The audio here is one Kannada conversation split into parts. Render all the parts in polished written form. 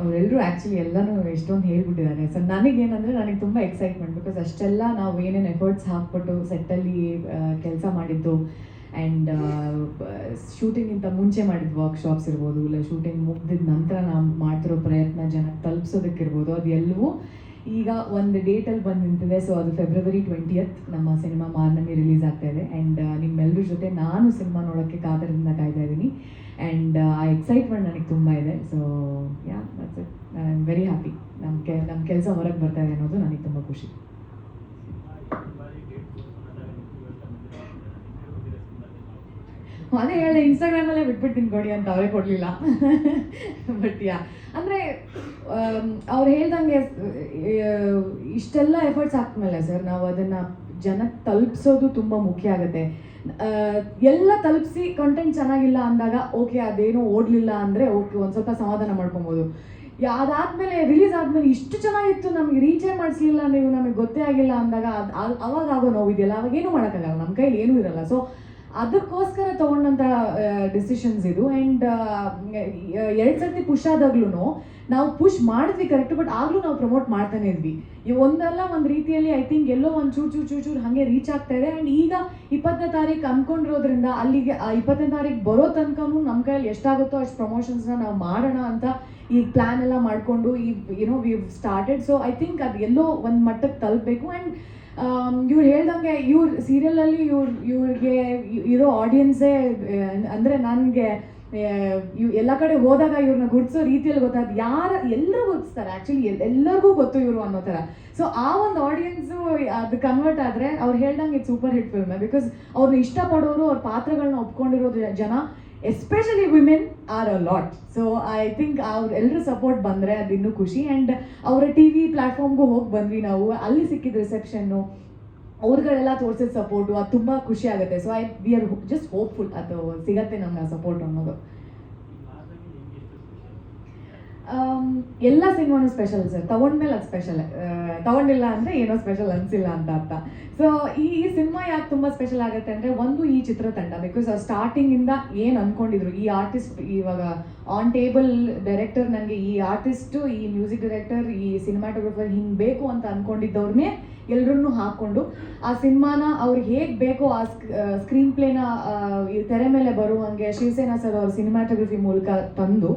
ಅವರೆಲ್ಲರೂ ಆ್ಯಕ್ಚುಲಿ ಎಲ್ಲನೂ ಎಷ್ಟೊಂದು ಹೇಳ್ಬಿಟ್ಟಿದ್ದಾರೆ. ಸೊ ನನಗೇನಂದರೆ ನನಗೆ ತುಂಬ ಎಕ್ಸೈಟ್ಮೆಂಟ್, ಬಿಕಾಸ್ ಅಷ್ಟೆಲ್ಲ ನಾವು ಏನೇನು ಎಫರ್ಟ್ಸ್ ಹಾಕ್ಬಿಟ್ಟು ಸೆಟ್ಟಲ್ಲಿ ಕೆಲಸ ಮಾಡಿದ್ದು ಆ್ಯಂಡ್ ಶೂಟಿಂಗಿಂತ ಮುಂಚೆ ಮಾಡಿದ ವರ್ಕ್ಶಾಪ್ಸ್ ಇರ್ಬೋದು, ಇಲ್ಲ ಶೂಟಿಂಗ್ ಮುಗ್ದಿದ ನಂತರ ನಾವು ಮಾಡ್ತಿರೋ ಪ್ರಯತ್ನ ಜನಕ್ಕೆ ತಲುಪಿಸೋದಕ್ಕಿರ್ಬೋದು, ಅದು ಎಲ್ಲವೂ ಈಗ ಒಂದು ಡೇಟಲ್ಲಿ ಬಂದು ನಿಂತಿದೆ. ಸೊ ಅದು February 20th ನಮ್ಮ ಸಿನಿಮಾ ಮಾರ್ನಮಿ ರಿಲೀಸ್ ಆಗ್ತಾ ಇದೆ. ಆ್ಯಂಡ್ ನಿಮ್ಮೆಲ್ಲರ ಜೊತೆ ನಾನು ಸಿನಿಮಾ ನೋಡೋಕ್ಕೆ ಕಾತರದಿಂದ ಕಾಯ್ತಾ ಇದ್ದೀನಿ. ಆ್ಯಂಡ್ ಆ ಎಕ್ಸೈಟ್ಮೆಂಟ್ ನನಗೆ ತುಂಬ ಇದೆ. So yeah that's it. I am very happy. ನಮ್ಮ ಕೆಲಸ ಹೊರಗೆ ಬರ್ತಾ ಇದೆ ಅನ್ನೋದು ನನಗೆ ತುಂಬ ಖುಷಿ. ಅದೇ ಹೇಳಿದೆ, ಇನ್ಸ್ಟಾಗ್ರಾಮಲ್ಲೇ ಬಿಟ್ಬಿಡ್ತೀನಿ ಕೊಡಿ ಅಂತ, ಅವರೇ ಕೊಡಲಿಲ್ಲ. ಬಟ್ ಯಾ ಅಂದರೆ ಅವ್ರು ಹೇಳ್ದಂಗೆ ಇಷ್ಟೆಲ್ಲ ಎಫರ್ಟ್ಸ್ ಹಾಕ್ಮೇಲೆ ಸರ್ ನಾವು ಅದನ್ನು ಜನಕ್ಕೆ ತಲುಪಿಸೋದು ತುಂಬ ಮುಖ್ಯ ಆಗುತ್ತೆ. ಎಲ್ಲ ತಲುಪಿಸಿ ಕಂಟೆಂಟ್ ಚೆನ್ನಾಗಿಲ್ಲ ಅಂದಾಗ ಓಕೆ, ಅದೇನೋ ಓಡಲಿಲ್ಲ ಅಂದರೆ ಓಕೆ, ಒಂದು ಸ್ವಲ್ಪ ಸಮಾಧಾನ ಮಾಡ್ಕೊಬೋದು. ಅದಾದಮೇಲೆ ರಿಲೀಸ್ ಆದಮೇಲೆ ಇಷ್ಟು ಚೆನ್ನಾಗಿತ್ತು, ನಮಗೆ ರೀಚೇ ಮಾಡಿಸ್ಲಿಲ್ಲ ನೀವು, ನಮಗೆ ಗೊತ್ತೇ ಆಗಿಲ್ಲ ಅಂದಾಗ ಅವಾಗ ಆಗೋ ನೋವಿದೆಯಲ್ಲ, ಅವಾಗೇನು ಮಾಡೋಕ್ಕಾಗಲ್ಲ, ನಮ್ಮ ಕೈಲಿ ಏನೂ ಇರಲ್ಲ. ಸೊ ಅದಕ್ಕೋಸ್ಕರ ತೊಗೊಂಡಂಥ ಡಿಸಿಷನ್ಸ್ ಇದು. ಆ್ಯಂಡ್ 2 ಸರ್ತಿ ಪುಷ್ ಆದಾಗ್ಲೂ ನಾವು ಪುಷ್ ಮಾಡಿದ್ವಿ ಕರೆಕ್ಟ್, ಬಟ್ ಆಗಲೂ ನಾವು ಪ್ರಮೋಟ್ ಮಾಡ್ತಾನೆ ಇದ್ವಿ. ಒಂದಲ್ಲ ಒಂದು ರೀತಿಯಲ್ಲಿ ಐ ಥಿಂಕ್ ಎಲ್ಲೋ ಒಂದು ಚೂರು ಹಾಗೆ ರೀಚ್ ಆಗ್ತಾ ಇದೆ. ಆ್ಯಂಡ್ ಈಗ 20ನೇ ತಾರೀಕು ಅಂದ್ಕೊಂಡಿರೋದ್ರಿಂದ ಅಲ್ಲಿಗೆ 20ನೇ ತಾರೀಕು ಬರೋ ತನಕನೂ ನಮ್ಮ ಕೈಯಲ್ಲಿ ಎಷ್ಟಾಗುತ್ತೋ ಅಷ್ಟು ಪ್ರಮೋಷನ್ಸ್ನ ನಾವು ಮಾಡೋಣ ಅಂತ ಈ ಪ್ಲ್ಯಾನ್ ಎಲ್ಲ ಮಾಡಿಕೊಂಡು we started. So I think ಅದು ಎಲ್ಲೋ ಒಂದು ಮಟ್ಟಕ್ಕೆ ತಲುಪಬೇಕು. ಆ್ಯಂಡ್ ಇವ್ರು ಹೇಳ್ದಂಗೆ ಸೀರಿಯಲಲ್ಲಿ ಇವ್ರಿಗೆ ಇರೋ ಆಡಿಯನ್ಸೇ ಅಂದರೆ ನನಗೆ ಎಲ್ಲ ಕಡೆ ಹೋದಾಗ ಇವ್ರನ್ನ ಗುರ್ತಿಸೋ ರೀತಿಯಲ್ಲಿ ಗೊತ್ತಾಯ್ತು. ಎಲ್ಲರೂ ಗುರ್ತಿಸ್ತಾರೆ ಆ್ಯಕ್ಚುಲಿ, ಎಲ್ಲರಿಗೂ ಗೊತ್ತು ಇವರು ಅನ್ನೋ ಥರ. ಸೊ ಆ ಒಂದು ಆಡಿಯನ್ಸು ಅದು ಕನ್ವರ್ಟ್ ಆದರೆ ಅವ್ರು ಹೇಳ್ದಂಗೆ ಇದು ಸೂಪರ್ ಹಿಟ್ ಫಿಲ್ಮ್. ಬಿಕಾಸ್ ಅವ್ರನ್ನ ಇಷ್ಟಪಡೋರು, ಅವ್ರ ಪಾತ್ರಗಳನ್ನ ಒಪ್ಕೊಂಡಿರೋದು ಜನ, especially women are a lot. So I think ಅವ್ರು ಎಲ್ಲರೂ ಸಪೋರ್ಟ್ ಬಂದರೆ ಅದು ಇನ್ನೂ ಖುಷಿ. ಆ್ಯಂಡ್ ಅವರ TV ಪ್ಲ್ಯಾಟ್ಫಾರ್ಮ್ಗೂ ಹೋಗಿ ಬಂದ್ವಿ ನಾವು, ಅಲ್ಲಿ ಸಿಕ್ಕಿದ ರಿಸೆಪ್ಷನ್ನು, ಅವ್ರುಗಳೆಲ್ಲ ತೋರಿಸಿದ ಸಪೋರ್ಟು, ಅದು ತುಂಬ ಖುಷಿ ಆಗುತ್ತೆ. So we are just hopeful ಅದು ಸಿಗತ್ತೆ ನಮ್ಗೆ ಸಪೋರ್ಟ್ ಅನ್ನೋದು. ಎಲ್ಲ ಸಿನಿಮಾನು ಸ್ಪೆಷಲ್ ಸರ್, ತಗೊಂಡ್ಮೇಲೆ ಅದು ಸ್ಪೆಷಲ್, ತಗೊಂಡಿಲ್ಲ ಅಂದರೆ ಏನೋ ಸ್ಪೆಷಲ್ ಅನಿಸಿಲ್ಲ ಅಂತ ಅರ್ಥ. ಸೊ ಈ ಸಿನಿಮಾ ಯಾಕೆ ತುಂಬ ಸ್ಪೆಷಲ್ ಆಗುತ್ತೆ ಅಂದರೆ, ಒಂದು ಈ ಚಿತ್ರತಂಡ, ಬಿಕಾಸ್ ಸ್ಟಾರ್ಟಿಂಗಿಂದ ಏನು ಅಂದ್ಕೊಂಡಿದ್ರು, ಈ ಆರ್ಟಿಸ್ಟ್ ಇವಾಗ ಆನ್ ಟೇಬಲ್ ಡೈರೆಕ್ಟರ್, ನನಗೆ ಈ ಆರ್ಟಿಸ್ಟು, ಈ ಮ್ಯೂಸಿಕ್ ಡೈರೆಕ್ಟರ್, ಈ ಸಿನಿಮಾಟೋಗ್ರಫರ್ ಹಿಂಗೆ ಬೇಕು ಅಂತ ಅಂದ್ಕೊಂಡಿದ್ದವ್ರನ್ನೇ ಎಲ್ಲರನ್ನೂ ಹಾಕ್ಕೊಂಡು ಆ ಸಿನಿಮಾನ ಅವ್ರಿಗೆ ಹೇಗೆ ಬೇಕೋ ಆ ಸ್ಕ್ರೀನ್ ಪ್ಲೇನ ತೆರೆ ಮೇಲೆ ಬರುವಂಗೆ ಶಿವಸೇನಾ ಸರ್ ಅವ್ರ ಸಿನಿಮಾಟೋಗ್ರಫಿ ಮೂಲಕ ತಂದು,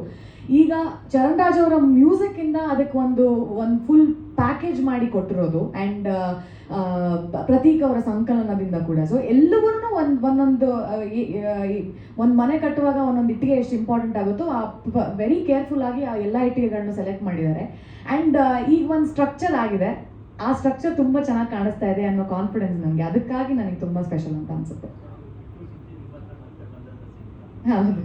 ಈಗ ಚರಣ್ ರಾಜ್ ಅವರ ಮ್ಯೂಸಿಕ್ಕಿಂದ ಅದಕ್ಕೆ ಒಂದು ಫುಲ್ ಪ್ಯಾಕೇಜ್ ಮಾಡಿ ಕೊಟ್ಟಿರೋದು. ಆ್ಯಂಡ್ ಪ್ರತೀಕ್ ಅವರ ಸಂಕಲನದಿಂದ ಕೂಡ. ಸೊ ಎಲ್ಲವೂ ಒಂದೊಂದು ಮನೆ ಕಟ್ಟುವಾಗ ಒಂದೊಂದು ಇಟ್ಟಿಗೆ ಎಷ್ಟು ಇಂಪಾರ್ಟೆಂಟ್ ಆಗುತ್ತೋ ವೆರಿ ಕೇರ್ಫುಲ್ ಆಗಿ ಆ ಎಲ್ಲ ಇಟ್ಟಿಗೆಗಳನ್ನು ಸೆಲೆಕ್ಟ್ ಮಾಡಿದ್ದಾರೆ. ಆ್ಯಂಡ್ ಈಗ ಒಂದು ಸ್ಟ್ರಕ್ಚರ್ ಆಗಿದೆ, ಆ ಸ್ಟ್ರಕ್ಚರ್ ತುಂಬ ಚೆನ್ನಾಗಿ ಕಾಣಿಸ್ತಾ ಇದೆ ಅನ್ನೋ ಕಾನ್ಫಿಡೆನ್ಸ್ ನನಗೆ, ಅದಕ್ಕಾಗಿ ನನಗೆ ತುಂಬ ಸ್ಪೆಷಲ್ ಅಂತ ಅನಿಸುತ್ತೆ. ಹೌದು.